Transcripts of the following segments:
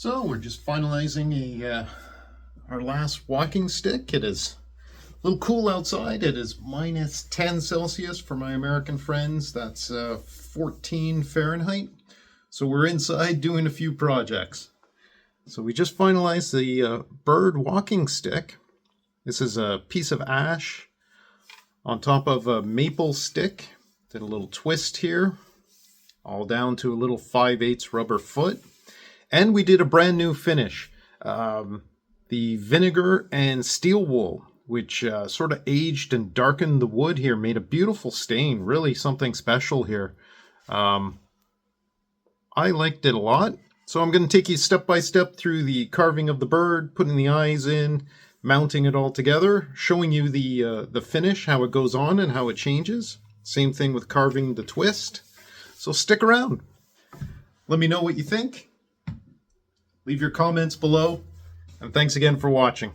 So we're just finalizing our last walking stick. It is a little cool outside. It is minus 10 Celsius for my American friends. That's 14 Fahrenheit. So we're inside doing a few projects. So we just finalized the bird walking stick. This is a piece of ash on top of a maple stick. Did a little twist here, all down to a little 5/8 rubber foot. And we did a brand new finish, the Vinegar and Steel wool, which sort of aged and darkened the wood here, made a beautiful stain, really something special here. I liked it a lot. So I'm going to take you step by step through the carving of the bird, putting the eyes in, mounting it all together, showing you the finish, how it goes on and how it changes. Same thing with carving the twist. So stick around. Let me know what you think. Leave your comments below, and thanks again for watching.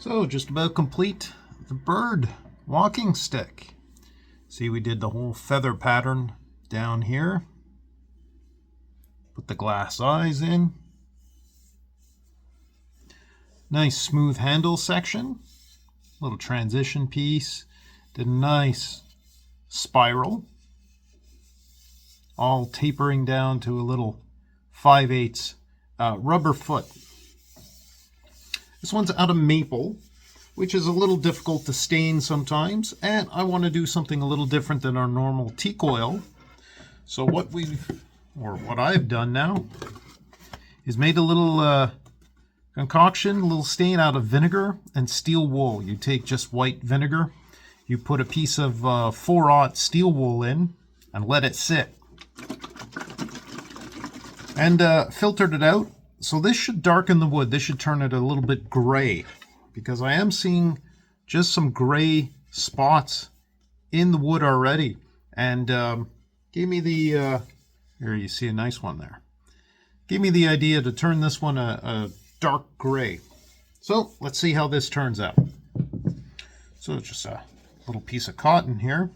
So just about complete the bird walking stick. See, we did the whole feather pattern down here. Put the glass eyes in. Nice smooth handle section. Little transition piece. Did a nice spiral. All tapering down to a little 5/8 rubber foot. This one's out of maple, which is a little difficult to stain sometimes, and I want to do something a little different than our normal teak oil. So what I've done now is made a little concoction, a little stain out of vinegar and steel wool. You take just white vinegar, you put a piece of 4/0 steel wool in and let it sit. And filtered it out. So this should darken the wood. This should turn it a little bit gray, because I am seeing just some gray spots in the wood already. And gave me the, here you see a nice one there. Gave me the idea to turn this one a dark gray. So let's see how this turns out. So just a little piece of cotton here.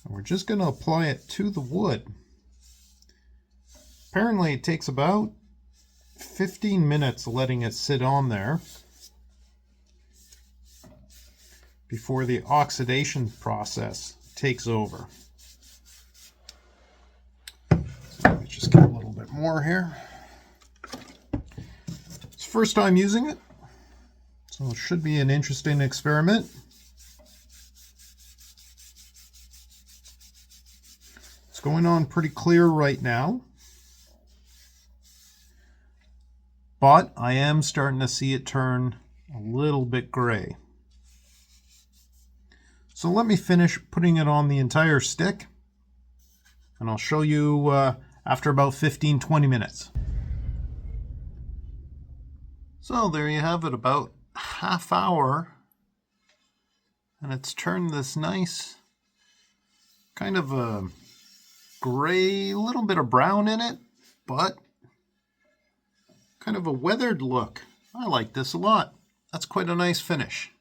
We're just going to apply it to the wood. Apparently it takes about 15 minutes letting it sit on there before the oxidation process takes over. So let me just get a little bit more here. It's the first time using it, so it should be an interesting experiment. Going on pretty clear right now, but I am starting to see it turn a little bit gray. So let me finish putting it on the entire stick, and I'll show you after about 15-20 minutes. So there you have it, about half hour, and it's turned this nice kind of a gray, little bit of brown in it, but kind of a weathered look. I like this a lot. That's quite a nice finish.